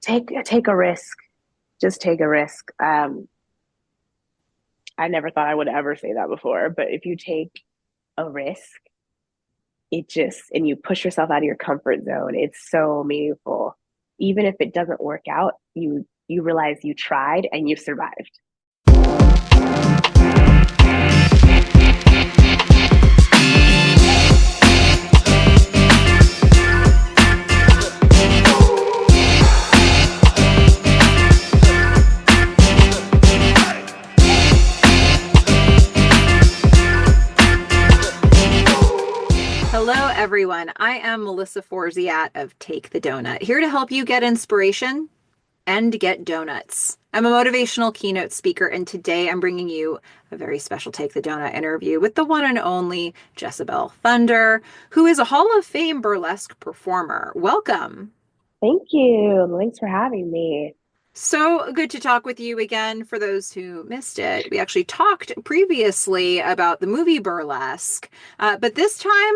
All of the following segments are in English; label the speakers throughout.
Speaker 1: take a risk. Just take a risk. I never thought I would ever say that before, but if you take a risk, it just and you push yourself out of your comfort zone, it's so meaningful. Even if it doesn't work out, you realize you tried and you survived.
Speaker 2: Hello, everyone. I am Melissa Forziat of Take the Doughnut, here to help you get inspiration and get donuts. I'm a motivational keynote speaker, and today I'm bringing you a very special Take the Doughnut interview with the one and only Jessabelle Thunder, who is a Hall of Fame burlesque performer. Welcome.
Speaker 1: Thank you. Thanks for having me.
Speaker 2: So good to talk with you again. For those who missed it, we actually talked previously about the movie Burlesque, but this time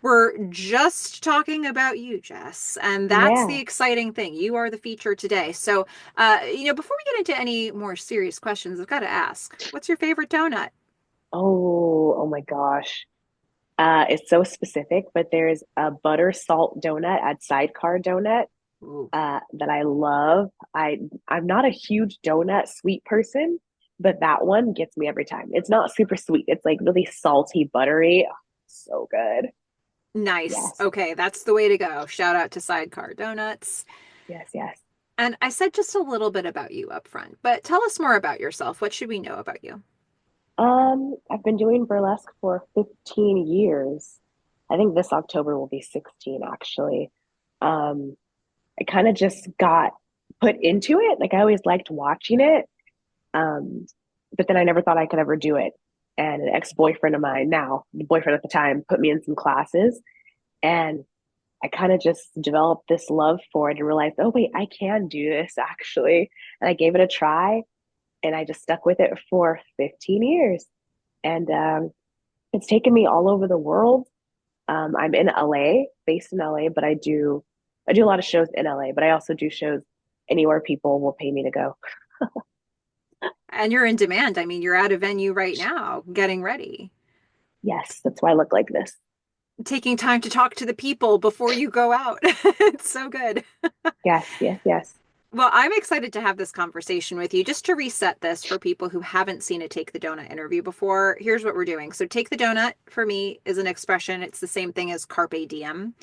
Speaker 2: we're just talking about you, Jess, and that's the
Speaker 1: Yeah.
Speaker 2: exciting thing. You are the feature today. So, before we get into any more serious questions, I've got to ask, what's your favorite donut?
Speaker 1: Oh my gosh. It's so specific, but there's a butter salt donut at Sidecar Donut
Speaker 2: Ooh,
Speaker 1: that I love. I'm not a huge donut sweet person, but that one gets me every time. It's not super sweet. It's like really salty, buttery. Oh, so good.
Speaker 2: nice.
Speaker 1: Yes.
Speaker 2: Okay, that's the way to go. Shout out to Sidecar Donuts.
Speaker 1: Yes, yes.
Speaker 2: And I said just a little bit about you up front, but tell us more about yourself. What should we know about you?
Speaker 1: I've been doing burlesque for 15 years. I think this October will be 16 actually. Um, I kind of just got put into it. Like I always liked watching it. Um, but then I never thought I could ever do it. And an ex-boyfriend of mine, now the boyfriend at the time, put me in some classes and I kind of just developed this love for it and realized, oh wait, I can do this actually. And I gave it a try and I just stuck with it for 15 years. And it's taken me all over the world. I'm in LA, based in LA, but I do a lot of shows in LA, but I also do shows anywhere people will pay me to go.
Speaker 2: And you're in demand. I mean, you're at a venue right now, getting ready,
Speaker 1: Yes, that's why I look like this.
Speaker 2: taking time to talk to the people before you go out. It's so good.
Speaker 1: Yes, yes, yes.
Speaker 2: Well, I'm excited to have this conversation with you. Just to reset this for people who haven't seen a Take the Donut interview before, here's what we're doing. So, Take the Donut for me is an expression, it's the same thing as Carpe Diem.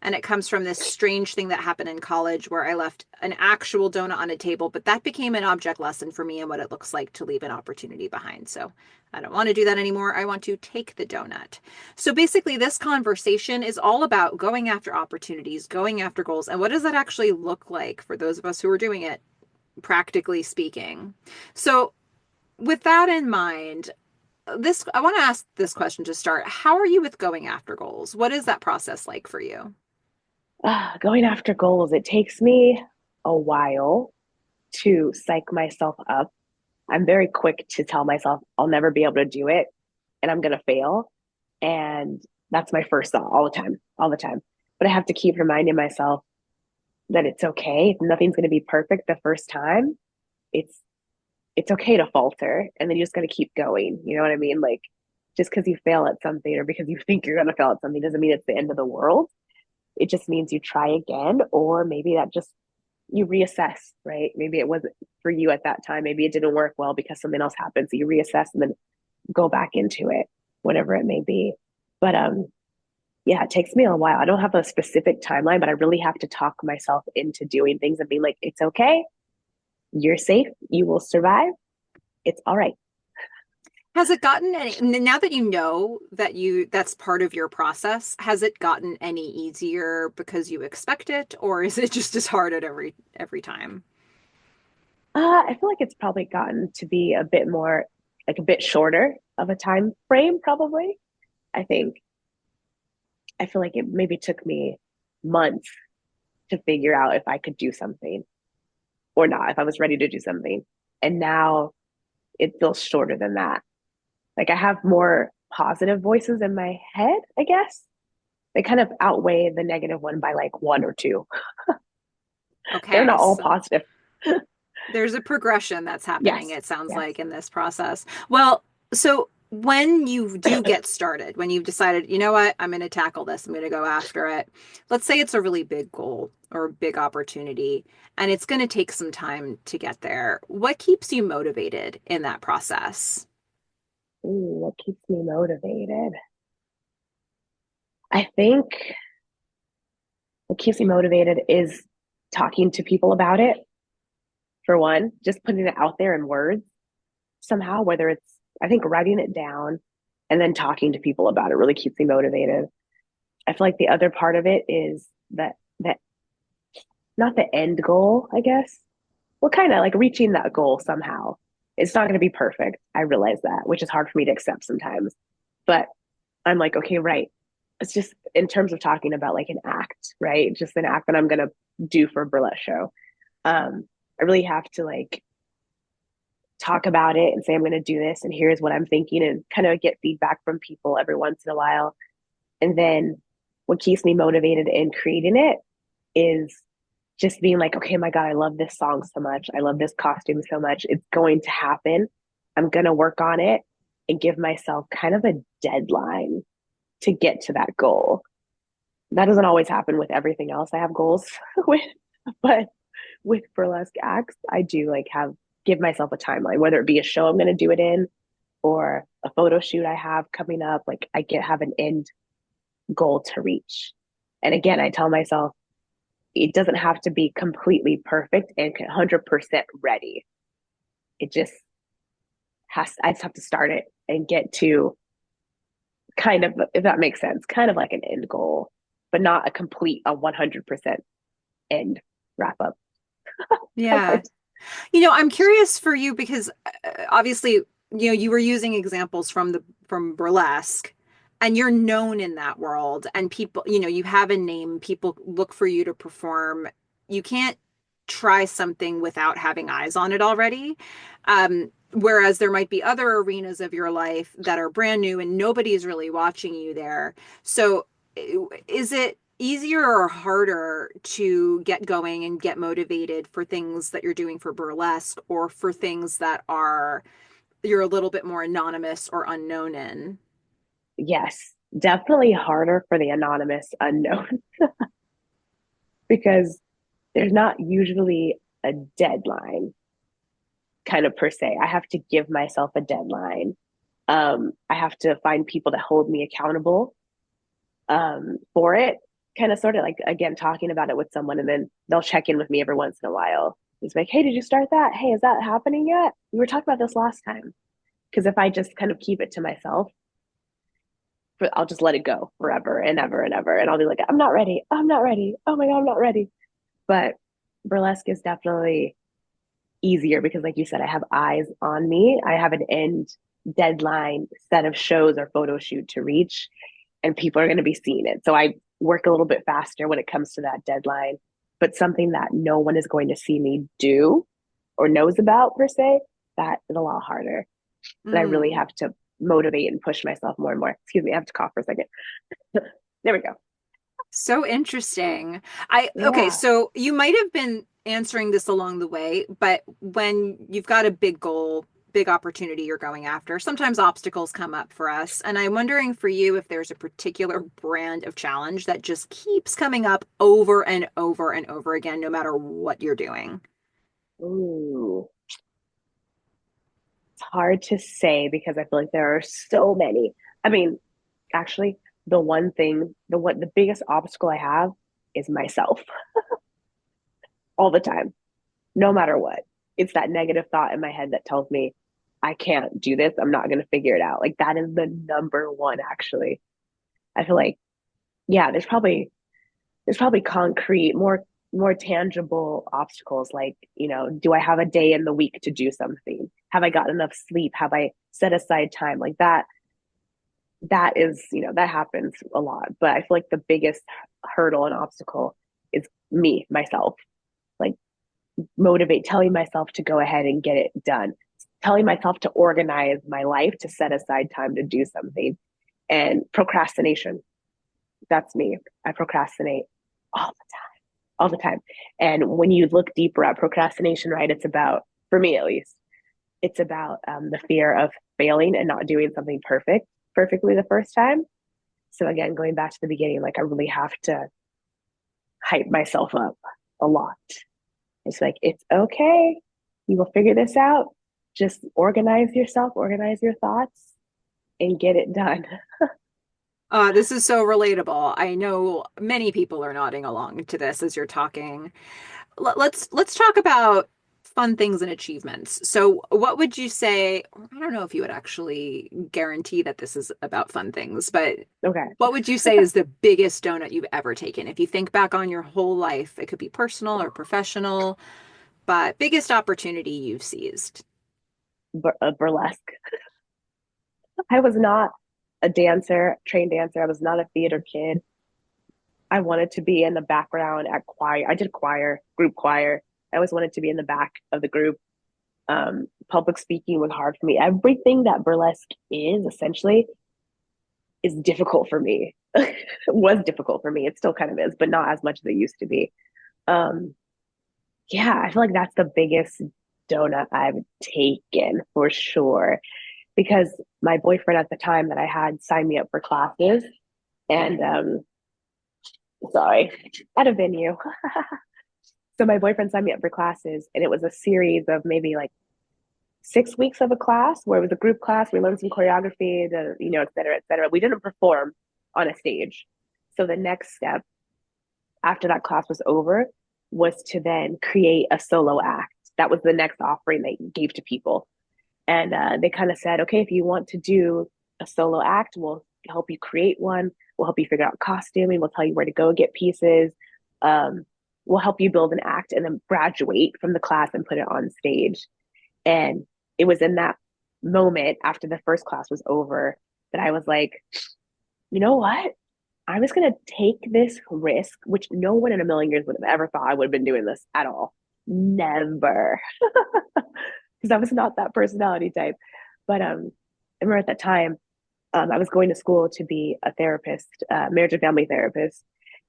Speaker 2: And it comes from this strange thing that happened in college where I left an actual donut on a table, but that became an object lesson for me and what it looks like to leave an opportunity behind. So, I don't want to do that anymore. I want to take the donut. So basically, this conversation is all about going after opportunities, going after goals, and what does that actually look like for those of us who are doing it, practically speaking. So, with that in mind, this I want to ask this question to start. How are you with going after goals? What is that process like for you?
Speaker 1: Going after goals, it takes me a while to psych myself up. I'm very quick to tell myself I'll never be able to do it and I'm going to fail. And that's my first thought all the time, all the time. But I have to keep reminding myself that it's okay. Nothing's going to be perfect the first time. It's it's okay to falter and then you just got to keep going. You know what I mean? Like just because you fail at something or because you think you're going to fail at something doesn't mean it's the end of the world. It just means you try again, or maybe that just you reassess, right? Maybe it wasn't for you at that time. Maybe it didn't work well because something else happened. So you reassess and then go back into it, whatever it may be. But yeah, it takes me a while. I don't have a specific timeline, but I really have to talk myself into doing things and being like, it's okay. You're safe. You will survive. It's all right.
Speaker 2: Has it gotten any, now that you know that that's part of your process, has it gotten any easier because you expect it, or is it just as hard at every time?
Speaker 1: I feel like it's probably gotten to be a bit more, like a bit shorter of a time frame, probably. I think I feel like it maybe took me months to figure out if I could do something or not, if I was ready to do something. And now it feels shorter than that. Like I have more positive voices in my head, I guess. They kind of outweigh the negative one by like one or two. They're
Speaker 2: Okay,
Speaker 1: not all
Speaker 2: so
Speaker 1: positive.
Speaker 2: there's a progression that's happening,
Speaker 1: Yes.
Speaker 2: it sounds
Speaker 1: Yes.
Speaker 2: like, in this process. Well, so when you do get started, when you've decided, you know what, I'm going to tackle this, I'm going to go after it. Let's say it's a really big goal or a big opportunity, and it's going to take some time to get there. What keeps you motivated in that process?
Speaker 1: Ooh, what keeps me motivated? I think what keeps me motivated is talking to people about it, for one, just putting it out there in words somehow, whether it's, I think, writing it down and then talking to people about it really keeps me motivated. I feel like the other part of it is that not the end goal, I guess. Well, kind of like reaching that goal somehow. It's not going to be perfect. I realize that, which is hard for me to accept sometimes. But I'm like, okay, right. It's just in terms of talking about like an act, right? Just an act that I'm going to do for a burlesque show. I really have to like talk about it and say, I'm going to do this and here's what I'm thinking and kind of get feedback from people every once in a while. And then what keeps me motivated in creating it is just being like, okay, my God, I love this song so much. I love this costume so much. It's going to happen. I'm going to work on it and give myself kind of a deadline to get to that goal. That doesn't always happen with everything else I have goals with, but with burlesque acts, I do like have give myself a timeline, whether it be a show I'm going to do it in or a photo shoot I have coming up. Like I get have an end goal to reach. And again, I tell myself it doesn't have to be completely perfect and 100% ready. It just I just have to start it and get to kind of, if that makes sense, kind of like an end goal, but not a 100% end wrap up.
Speaker 2: Yeah. I'm curious for you because obviously, you were using examples from burlesque and you're known in that world and people, you have a name, people look for you to perform. You can't try something without having eyes on it already. Whereas there might be other arenas of your life that are brand new and nobody's really watching you there. So is it easier or harder to get going and get motivated for things that you're doing for burlesque or for things that are you're a little bit more anonymous or unknown in?
Speaker 1: Yes, definitely harder for the anonymous unknown because there's not usually a deadline kind of per se. I have to give myself a deadline. I have to find people that hold me accountable for it. Kind of sort of like, again, talking about it with someone, and then they'll check in with me every once in a while. It's like, hey, did you start that? Hey, is that happening yet? We were talking about this last time. Because if I just kind of keep it to myself, I'll just let it go forever and ever and ever. And I'll be like, I'm not ready. I'm not ready. Oh my God, I'm not ready. But burlesque is definitely easier because, like you said, I have eyes on me. I have an end deadline set of shows or photo shoot to reach, and people are going to be seeing it. So I work a little bit faster when it comes to that deadline. But something that no one is going to see me do or knows about per se, that is a lot harder. And I really
Speaker 2: Mm.
Speaker 1: have to motivate and push myself more and more. Excuse me, I have to cough for a second. There we go.
Speaker 2: So interesting. Okay,
Speaker 1: Yeah.
Speaker 2: so you might have been answering this along the way, but when you've got a big goal, big opportunity you're going after, sometimes obstacles come up for us. And I'm wondering for you if there's a particular brand of challenge that just keeps coming up over and over and over again, no matter what you're doing.
Speaker 1: Ooh, it's hard to say because I feel like there are so many. I mean, actually, the biggest obstacle I have is myself all the time, no matter what. It's that negative thought in my head that tells me I can't do this. I'm not going to figure it out. Like that is the number one, actually. I feel like, yeah, there's probably concrete, more tangible obstacles like, do I have a day in the week to do something? Have I gotten enough sleep? Have I set aside time? Like that is, that happens a lot. But I feel like the biggest hurdle and obstacle is me, myself. Like telling myself to go ahead and get it done. Telling myself to organize my life to set aside time to do something. And procrastination. That's me. I procrastinate all the time. all the time. And when you look deeper at procrastination, right, it's about, for me at least, it's about the fear of failing and not doing something perfectly the first time. So again, going back to the beginning, like I really have to hype myself up a lot. It's like, it's okay. You will figure this out. Just organize yourself, organize your thoughts, and get it done.
Speaker 2: This is so relatable. I know many people are nodding along to this as you're talking. Let's talk about fun things and achievements. So, what would you say? I don't know if you would actually guarantee that this is about fun things, but
Speaker 1: Okay.
Speaker 2: what would you say is the biggest donut you've ever taken? If you think back on your whole life, it could be personal or professional, but biggest opportunity you've seized.
Speaker 1: Burlesque. I was not a dancer, trained dancer. I was not a theater kid. I wanted to be in the background at choir. I did choir, group choir. I always wanted to be in the back of the group. Public speaking was hard for me. Everything that burlesque is essentially is difficult for me. It was difficult for me. It still kind of is, but not as much as it used to be. Um, yeah, I feel like that's the biggest donut I've taken for sure. Because my boyfriend at the time that I had signed me up for classes, and sorry, at a venue. So my boyfriend signed me up for classes, and it was a series of maybe like 6 weeks of a class where it was a group class. We learned some choreography, et cetera, et cetera. We didn't perform on a stage. So the next step after that class was over was to then create a solo act. That was the next offering they gave to people. And they kind of said, okay, if you want to do a solo act, we'll help you create one. We'll help you figure out costuming. We'll tell you where to go get pieces. Um, we'll help you build an act and then graduate from the class and put it on stage. And it was in that moment after the first class was over that I was like, you know what? I'm just going to take this risk, which no one in a million years would have ever thought I would have been doing this at all. Never. Because I was not that personality type. But I remember at that time, I was going to school to be a therapist, marriage and family therapist.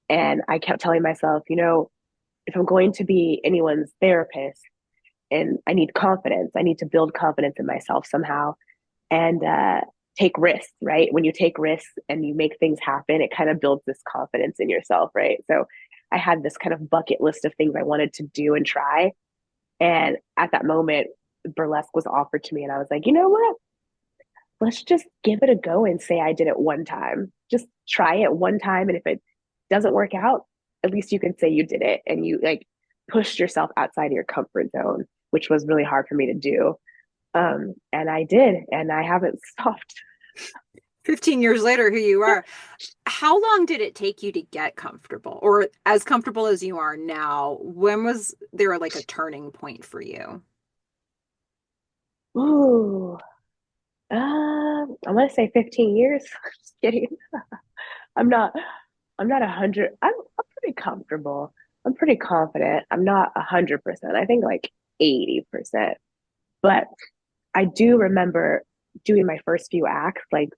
Speaker 1: And I kept telling myself, if I'm going to be anyone's therapist, and I need confidence, I need to build confidence in myself somehow and take risks, right? When you take risks and you make things happen, it kind of builds this confidence in yourself, right? So I had this kind of bucket list of things I wanted to do and try. And at that moment, burlesque was offered to me. And I was like, you know what? Let's just give it a go and say I did it one time. Just try it one time. And if it doesn't work out, at least you can say you did it and you like pushed yourself outside of your comfort zone, which was really hard for me to do. And I did, and I haven't stopped.
Speaker 2: 15 years later, here you are. How long did it take you to get comfortable or as comfortable as you are now? When was there like a turning point for you?
Speaker 1: Ooh, I want to say 15 years. Just kidding. I'm not. I'm not 100. I'm pretty comfortable. I'm pretty confident. I'm not 100%. I think like 80%. But I do remember doing my first few acts, like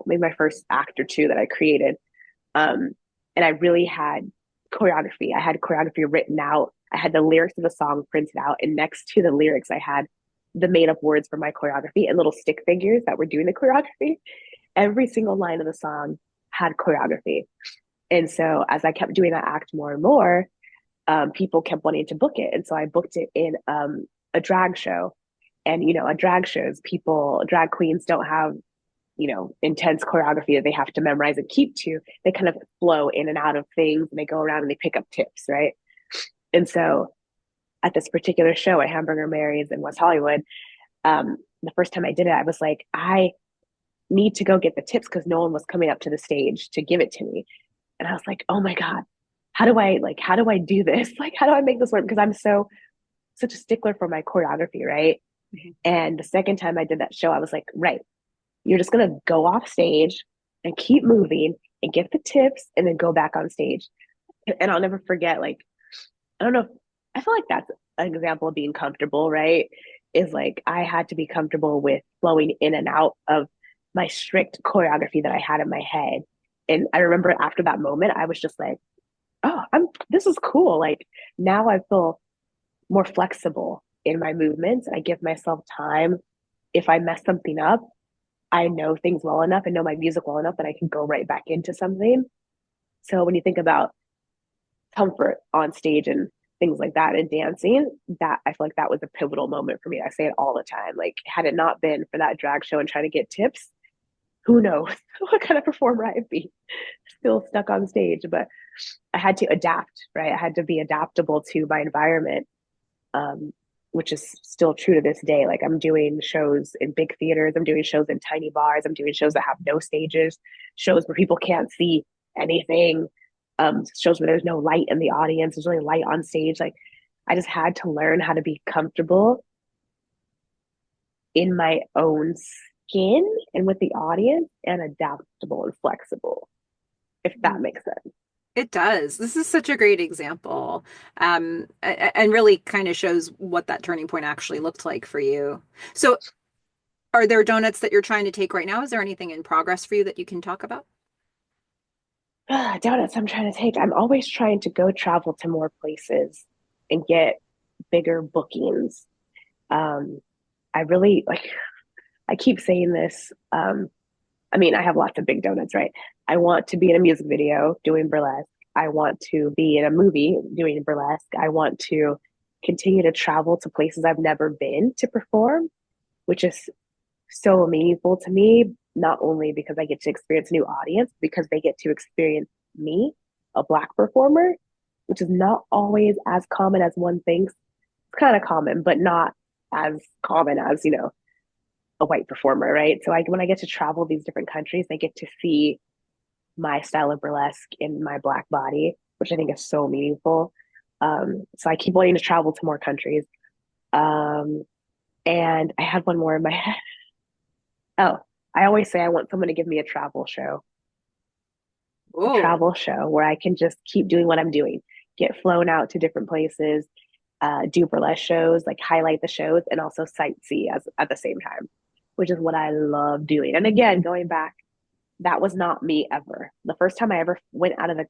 Speaker 1: maybe my first act or two that I created. Um, and I really had choreography. I had choreography written out. I had the lyrics of the song printed out, and next to the lyrics, I had the made up words for my choreography and little stick figures that were doing the choreography. Every single line of the song had choreography. And so as I kept doing that act more and more, people kept wanting to book it. And so I booked it in a drag show. And, a drag shows, drag queens don't have, intense choreography that they have to memorize and keep to. They kind of flow in and out of things and they go around and they pick up tips, right? And so at this particular show at Hamburger Mary's in West Hollywood, the first time I did it, I was like, I need to go get the tips because no one was coming up to the stage to give it to me. And I was like, oh my God, how do I do this? Like, how do I make this work? Because I'm such a stickler for my choreography, right?
Speaker 2: Mhm.
Speaker 1: And the second time I did that show, I was like, right, you're just gonna go off stage and keep moving and get the tips and then go back on stage. And I'll never forget, like, I don't know, I feel like that's an example of being comfortable, right? Is like I had to be comfortable with flowing in and out of my strict choreography that I had in my head. And I remember after that moment, I was just like, oh, this is cool. Like now I feel more flexible in my movements. I give myself time. If I mess something up, I know things well enough and know my music well enough that I can go right back into something. So when you think about comfort on stage and things like that and dancing, that I feel like that was a pivotal moment for me. I say it all the time. Like had it not been for that drag show and trying to get tips, who knows what kind of performer I'd be still stuck on stage. But I had to adapt, right? I had to be adaptable to my environment, um, which is still true to this day. Like I'm doing shows in big theaters, I'm doing shows in tiny bars, I'm doing shows that have no stages, shows where people can't see anything, shows where there's no light in the audience, there's only light on stage. Like I just had to learn how to be comfortable in my own skin and with the audience and adaptable and flexible, if that makes sense.
Speaker 2: It does. This is such a great example, and really kind of shows what that turning point actually looked like for you. So, are there donuts that you're trying to take right now? Is there anything in progress for you that you can talk about?
Speaker 1: Donuts I'm trying to take. I'm always trying to go travel to more places and get bigger bookings. Um, I really like, I keep saying this. I mean, I have lots of big donuts, right? I want to be in a music video doing burlesque. I want to be in a movie doing burlesque. I want to continue to travel to places I've never been to perform, which is so meaningful to me, not only because I get to experience a new audience, because they get to experience me, a Black performer, which is not always as common as one thinks. It's kind of common, but not as common as, a white performer, right? So when I get to travel these different countries, they get to see my style of burlesque in my Black body, which I think is so meaningful. So I keep wanting to travel to more countries. Um, and I had one more in my head. Oh, I always say I want someone to give me a
Speaker 2: Oh,
Speaker 1: travel show where I can just keep doing what I'm doing, get flown out to different places, do burlesque shows, like highlight the shows, and also sightsee as at the same time, which is what I love doing. And again, going back, that was not me ever. The first time I ever went out of the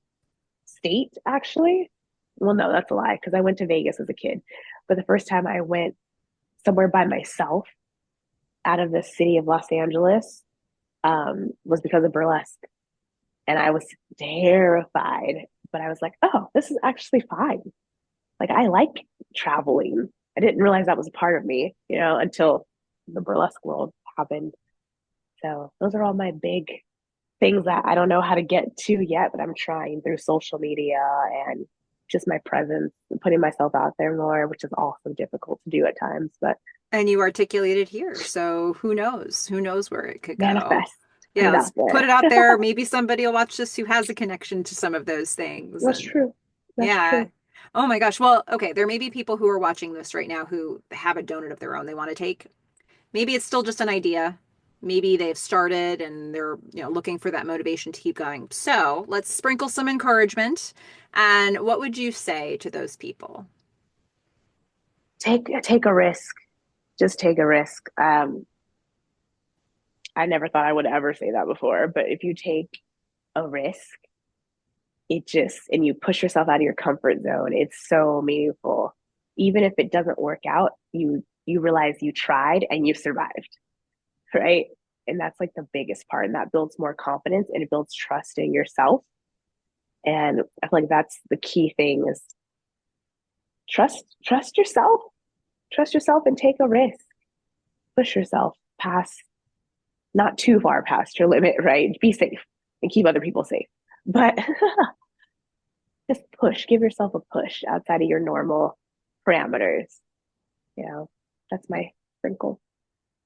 Speaker 1: state, actually, well, no, that's a lie because I went to Vegas as a kid. But the first time I went somewhere by myself out of the city of Los Angeles was because of burlesque. And I was terrified, but I was like, oh, this is actually fine. Like, I like traveling. I didn't realize that was a part of me, until the burlesque world happened. So, those are all my big things that I don't know how to get to yet, but I'm trying through social media and just my presence and putting myself out there more, which is also difficult to do at times, but
Speaker 2: and you articulated here, so who knows? Who knows where it could go?
Speaker 1: manifest, put
Speaker 2: Yeah,
Speaker 1: it out
Speaker 2: let's put
Speaker 1: there.
Speaker 2: it out there. Maybe somebody will watch this who has a connection to some of those things.
Speaker 1: That's
Speaker 2: And
Speaker 1: true. That's
Speaker 2: yeah.
Speaker 1: true.
Speaker 2: Oh my gosh. Well, okay, there may be people who are watching this right now who have a donut of their own they want to take. Maybe it's still just an idea. Maybe they've started and they're, looking for that motivation to keep going. So let's sprinkle some encouragement. And what would you say to those people?
Speaker 1: Take a risk. Just take a risk. I never thought I would ever say that before, but if you take a risk, and you push yourself out of your comfort zone, it's so meaningful. Even if it doesn't work out, you realize you tried and you survived, right? And that's like the biggest part. And that builds more confidence and it builds trust in yourself. And I feel like that's the key thing is trust yourself. Trust yourself and take a risk. Push yourself past not too far past your limit, right? Be safe and keep other people safe. But just push, give yourself a push outside of your normal parameters. That's my sprinkle.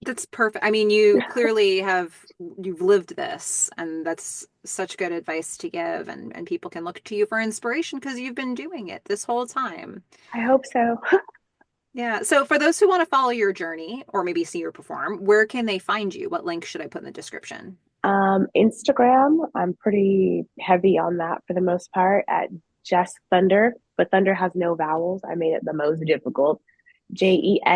Speaker 2: That's perfect. I mean, you clearly you've lived this, and that's such good advice to give, and people can look to you for inspiration because you've been doing it this whole time.
Speaker 1: I hope so.
Speaker 2: Yeah. So for those who want to follow your journey or maybe see you perform, where can they find you? What link should I put in the description?
Speaker 1: Instagram, I'm pretty heavy on that for the most part at Jess Thunder, but Thunder has no vowels. I made it the most difficult. Jesssthandr.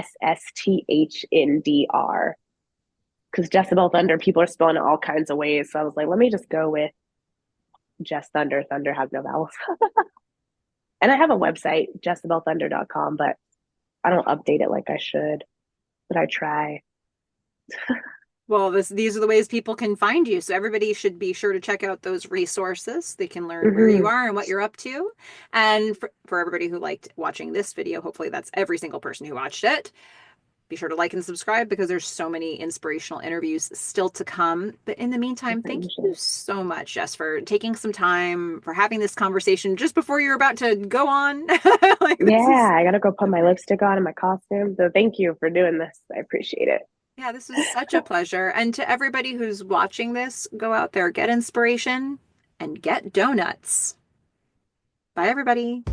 Speaker 1: Because Jessabelle Thunder, people are spelling it all kinds of ways. So I was like, let me just go with Jess Thunder. Thunder has no vowels. And I have a website, jessabellethunder.com, but I don't update it like I should, but I try.
Speaker 2: Well, these are the ways people can find you. So everybody should be sure to check out those resources. They can learn where you
Speaker 1: Hmm.
Speaker 2: are and what you're up to. And for everybody who liked watching this video, hopefully that's every single person who watched it. Be sure to like and subscribe because there's so many inspirational interviews still to come. But in the meantime,
Speaker 1: Different
Speaker 2: thank you
Speaker 1: niches.
Speaker 2: so much, Jess, for taking some time for having this conversation just before you're about to go on. Like this
Speaker 1: Yeah,
Speaker 2: is
Speaker 1: I gotta go put my lipstick on and my costume. So thank you for doing this. I appreciate it.
Speaker 2: Yeah, this was such a pleasure. And to everybody who's watching this, go out there, get inspiration and get donuts. Bye, everybody.